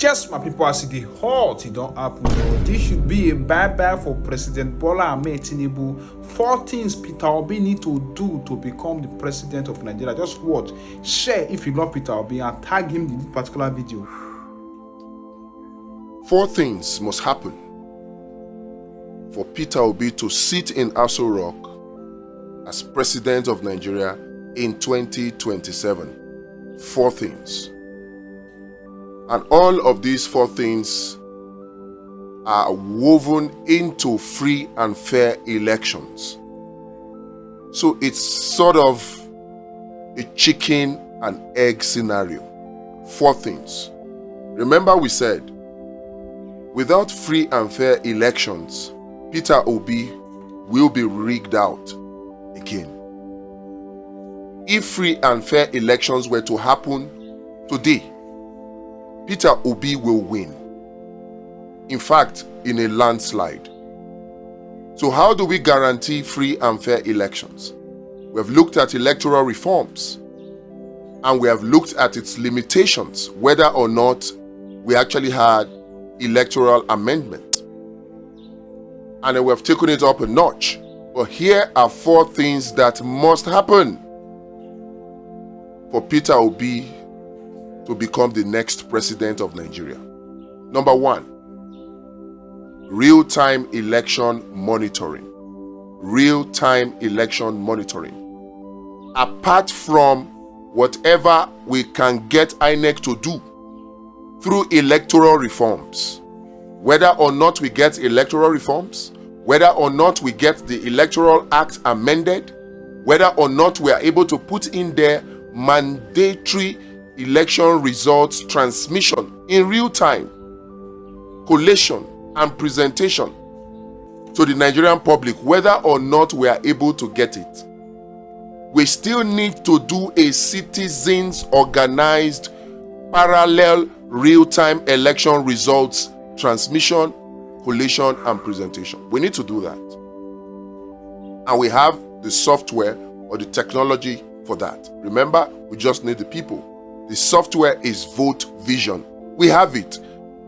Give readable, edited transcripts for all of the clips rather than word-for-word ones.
Just my people, as it hot, it don't happen. This should be a bye-bye for President Bola Ahmed Tinubu. 4 things Peter Obi need to do to become the president of Nigeria. Just watch, share if you love Peter Obi, and tag him in this particular video. 4 things must happen for Peter Obi to sit in Aso Rock as president of Nigeria in 2027. 4 things. And all of these 4 things are woven into free and fair elections. So it's sort of a chicken and egg scenario. 4 things. Remember we said, without free and fair elections, Peter Obi will be rigged out again. If free and fair elections were to happen today, Peter Obi will win. In fact, in a landslide. So how do we guarantee free and fair elections? We have looked at electoral reforms, and we have looked at its limitations, whether or not we actually had electoral amendment. And then we have taken it up a notch. But here are 4 things that must happen for Peter Obi to become the next president of Nigeria. Number 1, real-time election monitoring. Real-time election monitoring. Apart from whatever we can get INEC to do through electoral reforms, whether or not we get electoral reforms, whether or not we get the Electoral Act amended, whether or not we are able to put in there mandatory election results transmission in real time, collation and presentation to the Nigerian public, whether or not we are able to get it. We still need to do a citizens organized parallel real-time election results transmission, collation and presentation. We need to do that. And we have the software or the technology for that. Remember, we just need the people. The software is Vote Vision. We have it,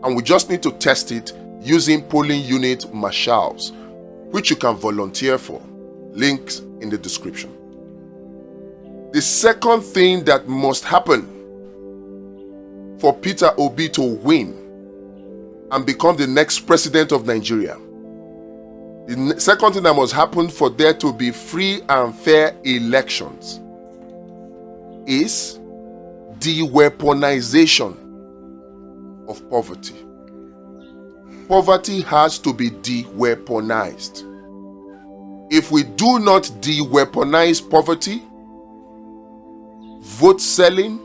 and we just need to test it using polling unit marshals, which you can volunteer for. Links in the description. The second thing that must happen for Peter Obi to win and become the next president of Nigeria, the second thing that must happen for there to be free and fair elections is the weaponization of poverty. Poverty has to be de-weaponized. If we do not de-weaponize poverty, vote selling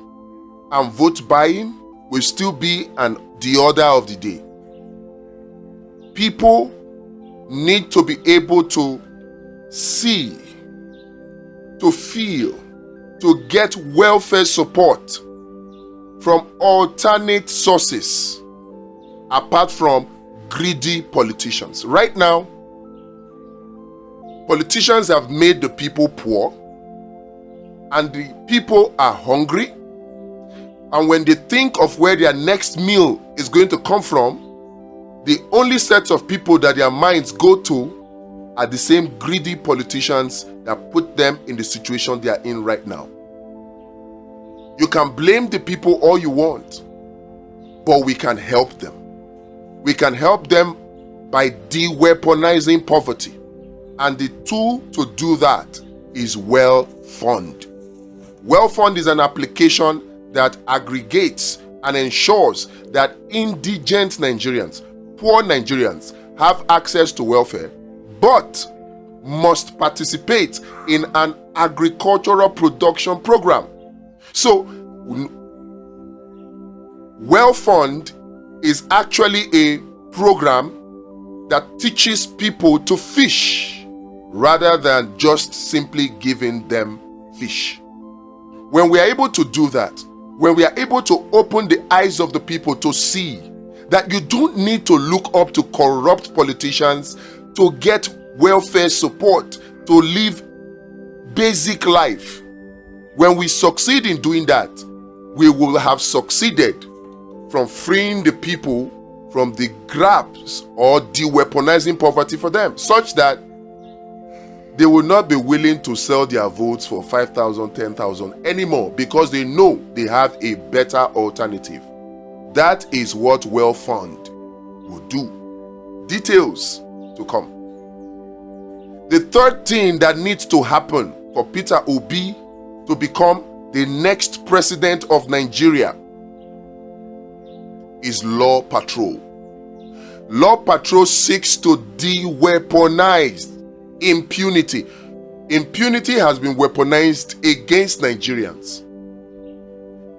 and vote buying will still be the order of the day. People need to be able to see, to feel, to get welfare support from alternate sources apart from greedy politicians. Right now, politicians have made the people poor, and the people are hungry, and when they think of where their next meal is going to come from, the only sets of people that their minds go to are the same greedy politicians that put them in the situation they are in right now. You can blame the people all you want, but we can help them. We can help them by de-weaponizing poverty. And the tool to do that is WellFund. WellFund is an application that aggregates and ensures that indigent Nigerians, poor Nigerians, have access to welfare, but must participate in an agricultural production program. So, WellFund is actually a program that teaches people to fish rather than just simply giving them fish. When we are able to do that, when we are able to open the eyes of the people to see that you don't need to look up to corrupt politicians to get welfare support, to live basic life. When we succeed in doing that, we will have succeeded from freeing the people from the grasp or de-weaponizing poverty for them, such that they will not be willing to sell their votes for 5,000, 10,000 anymore, because they know they have a better alternative. That is what Well-Fund will do. Details to come. The third thing that needs to happen for Peter Obi to become the next president of Nigeria is Law Patrol. Law Patrol seeks to de-weaponize impunity. Impunity has been weaponized against Nigerians.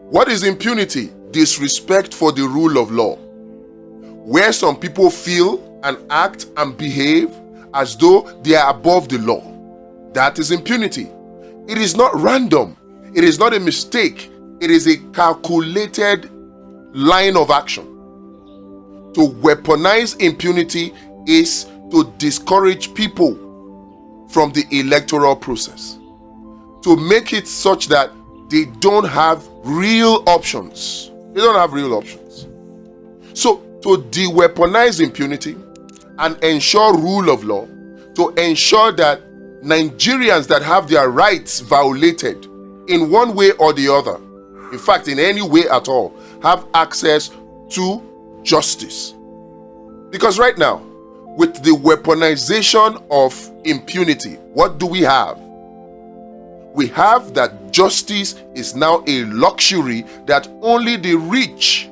What is impunity? Disrespect for the rule of law, where some people feel and act and behave as though they are above the law. That is impunity. It is not random. It is not a mistake. It is a calculated line of action. To weaponize impunity is to discourage people from the electoral process, to make it such that they don't have real options. They don't have real options. So, to de-weaponize impunity and ensure rule of law, to ensure that Nigerians that have their rights violated in one way or the other, in fact, in any way at all, have access to justice. Because right now, with the weaponization of impunity, what do we have? We have that justice is now a luxury that only the rich,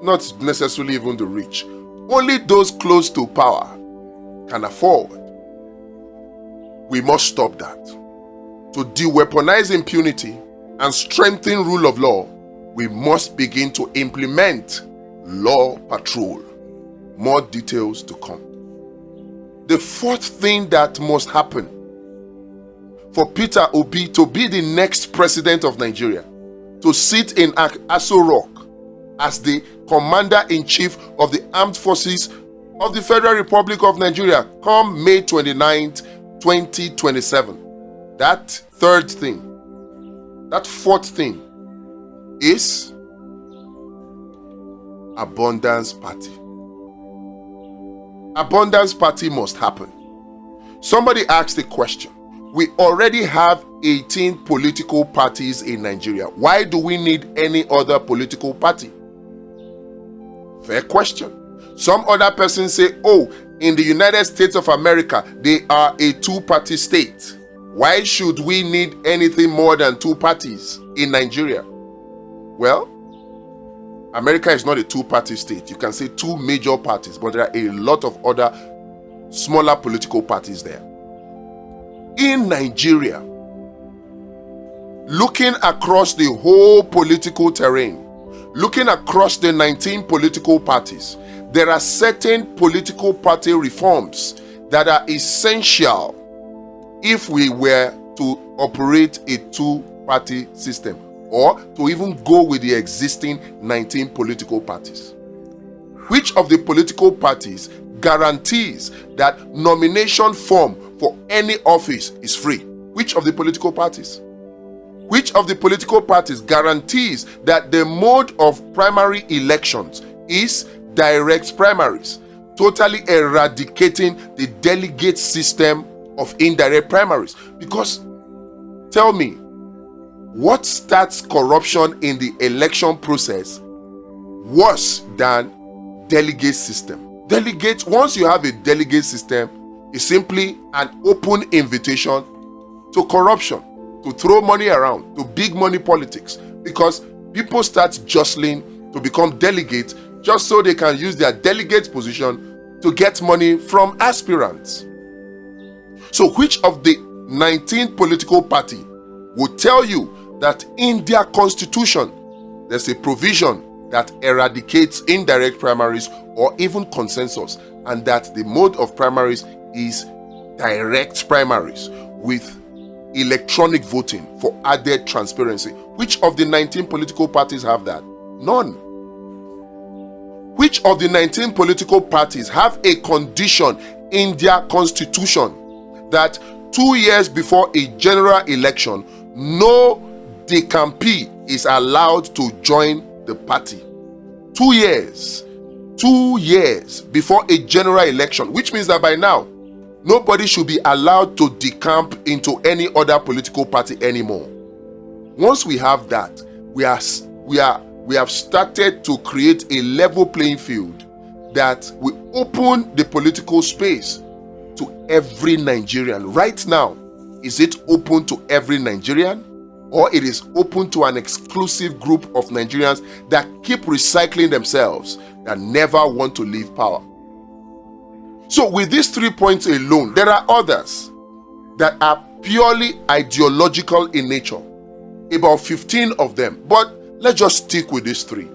not necessarily even the rich, only those close to power can afford. We must stop that. To de-weaponize impunity and strengthen rule of law, we must begin to implement Law Patrol. More details to come. The fourth thing that must happen for Peter Obi to be the next president of Nigeria, to sit in Aso Rock as the commander-in-chief of the armed forces of the Federal Republic of Nigeria come May 29th, 2027. That third thing, that fourth thing is Abundance Party. Abundance Party must happen. Somebody asked a question. We already have 18 political parties in Nigeria. Why do we need any other political party? Fair question. Some other persons say, oh, in the United States of America, they are a two-party state. Why should we need anything more than two parties in Nigeria? Well, America is not a two-party state. You can say two major parties, but there are a lot of other smaller political parties there. In Nigeria, looking across the whole political terrain, looking across the 19 political parties, there are certain political party reforms that are essential if we were to operate a two-party system, or to even go with the existing 19 political parties. Which of the political parties guarantees that nomination form for any office is free? Which of the political parties? Which of the political parties guarantees that the mode of primary elections is direct primaries, totally eradicating the delegate system of indirect primaries? Because tell me, what starts corruption in the election process worse than delegate system? Delegate, once you have a delegate system, is simply an open invitation to corruption, to throw money around, to big money politics, because people start jostling to become delegates just so they can use their delegate position to get money from aspirants. So which of the 19 political parties will tell you that in their constitution there's a provision that eradicates indirect primaries or even consensus, and that the mode of primaries is direct primaries with electronic voting for added transparency? Which of the 19 political parties have that? None. Which of the 19 political parties have a condition in their constitution that 2 years before a general election, no decampee is allowed to join the party? 2 years. 2 years before a general election, which means that by now, nobody should be allowed to decamp into any other political party anymore. Once we have that, we have started to create a level playing field that will open the political space to every Nigerian. Right now, is it open to every Nigerian, or it is open to an exclusive group of Nigerians that keep recycling themselves, that never want to leave power? So with these 3 points alone, there are others that are purely ideological in nature, about 15 of them, but let's just stick with these 3.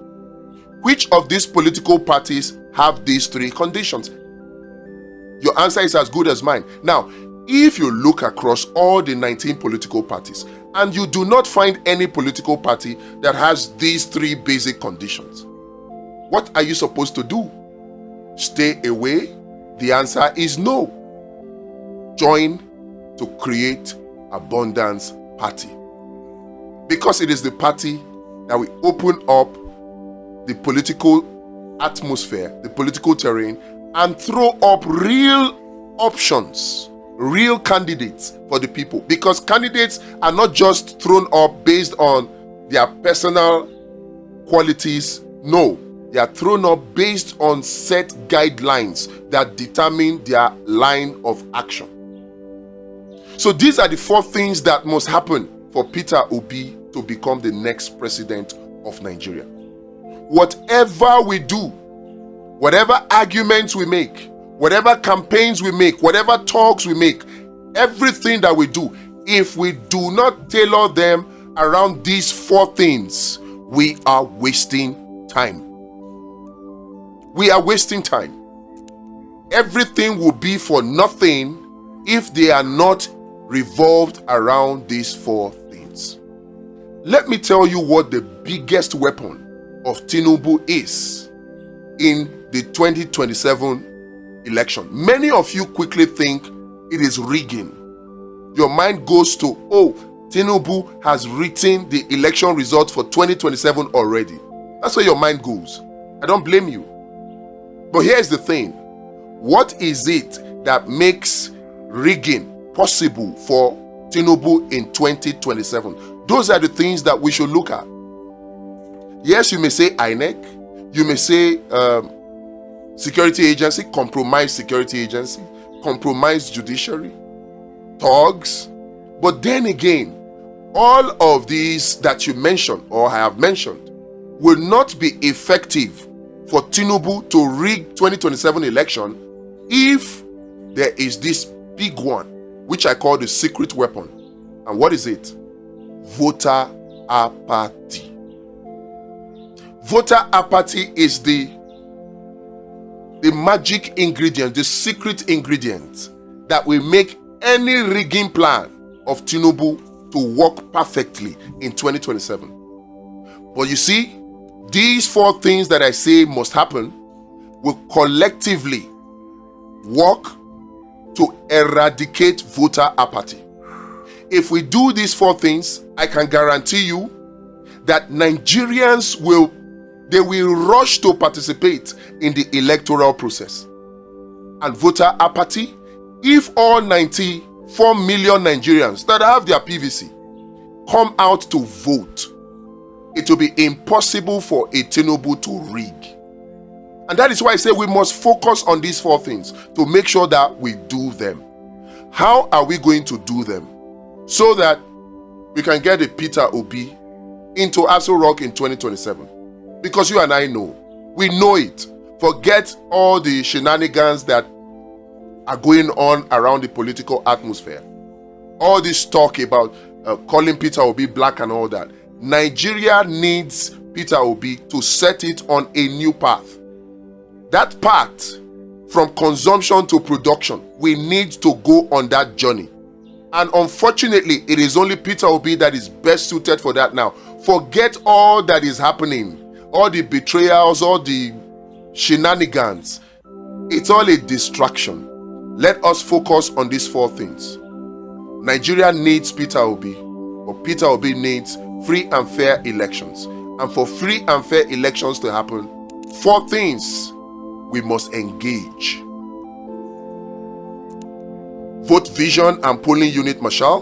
Which of these political parties have these 3 conditions? Your answer is as good as mine. Now, if you look across all the 19 political parties and you do not find any political party that has these 3 basic conditions, what are you supposed to do? Stay away? The answer is no. Join to create Abundance Party, because it is the party that will open up the political atmosphere, the political terrain, and throw up real options, real candidates for the people. Because candidates are not just thrown up based on their personal qualities. No, they are thrown up based on set guidelines that determine their line of action. So these are the 4 things that must happen for Peter Obi to become the next president of Nigeria. Whatever we do, whatever arguments we make, whatever campaigns we make, whatever talks we make, everything that we do, if we do not tailor them around these 4 things, we are wasting time. We are wasting time. Everything will be for nothing if they are not revolved around these 4 things. Let me tell you what the biggest weapon of Tinubu is in the 2027 election. Many of you quickly think it is rigging. Your mind goes to, oh, Tinubu has written the election results for 2027 already. That's where your mind goes. I don't blame you. But here's the thing. What is it that makes rigging possible for Tinubu in 2027? Those are the things that we should look at. Yes, you may say INEC, you may say security agency, compromised security agency, compromised judiciary, thugs. But then again, all of these that you mentioned or have mentioned will not be effective for Tinubu to rig 2027 election if there is this big one, which I call the secret weapon. And what is it? Voter apathy. Voter apathy is the magic ingredient, the secret ingredient that will make any rigging plan of Tinubu to work perfectly in 2027. But you see, these 4 things that I say must happen will collectively work to eradicate voter apathy. If we do these 4 things, I can guarantee you that Nigerians will rush to participate in the electoral process. And voter apathy, if all 94 million Nigerians that have their PVC come out to vote, it will be impossible for a Tinubu to rig. And that is why I say we must focus on these 4 things to make sure that we do them. How are we going to do them? So that we can get a Peter Obi into Aso Rock in 2027. Because you and I know. We know it. Forget all the shenanigans that are going on around the political atmosphere. All this talk about calling Peter Obi black and all that. Nigeria needs Peter Obi to set it on a new path. That path from consumption to production, we need to go on that journey. And unfortunately, it is only Peter Obi that is best suited for that now. Forget all that is happening. All the betrayals, all the shenanigans. It's all a distraction. Let us focus on these 4 things. Nigeria needs Peter Obi, but Peter Obi needs free and fair elections. And for free and fair elections to happen, 4 things we must engage. Vote vision and polling unit marshal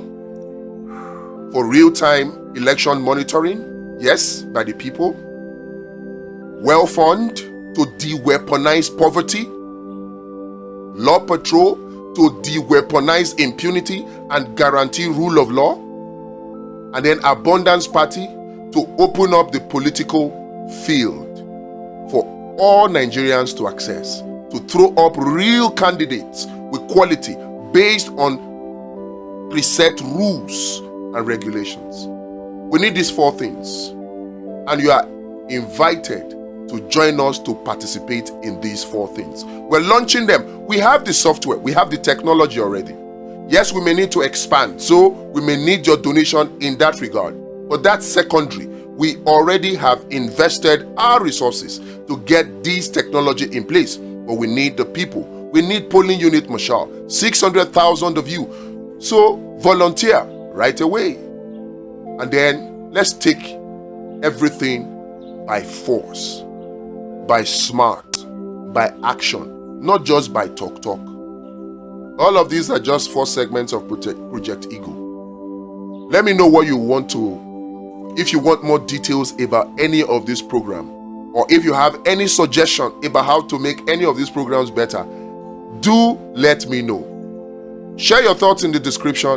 for real-time election monitoring, yes, by the people. Well fund to de-weaponize poverty. Law patrol to de-weaponize impunity and guarantee rule of law. And then abundance party to open up the political field for all Nigerians to access, to throw up real candidates with quality based on preset rules and regulations. We need these 4 things, and you are invited to join us to participate in these 4 things. We're launching them. We have the software, we have the technology already. Yes, we may need to expand, so we may need your donation in that regard, but that's secondary. We already have invested our resources to get this technology in place, but we need the people. We need polling unit marshal, 600,000 of you. So volunteer right away. And then let's take everything by force, by smart, by action, not just by talk. All of these are just 4 segments of Project Eagle. Let me know what you want to, if you want more details about any of this program, or if you have any suggestion about how to make any of these programs better, do let me know. Share your thoughts in the description.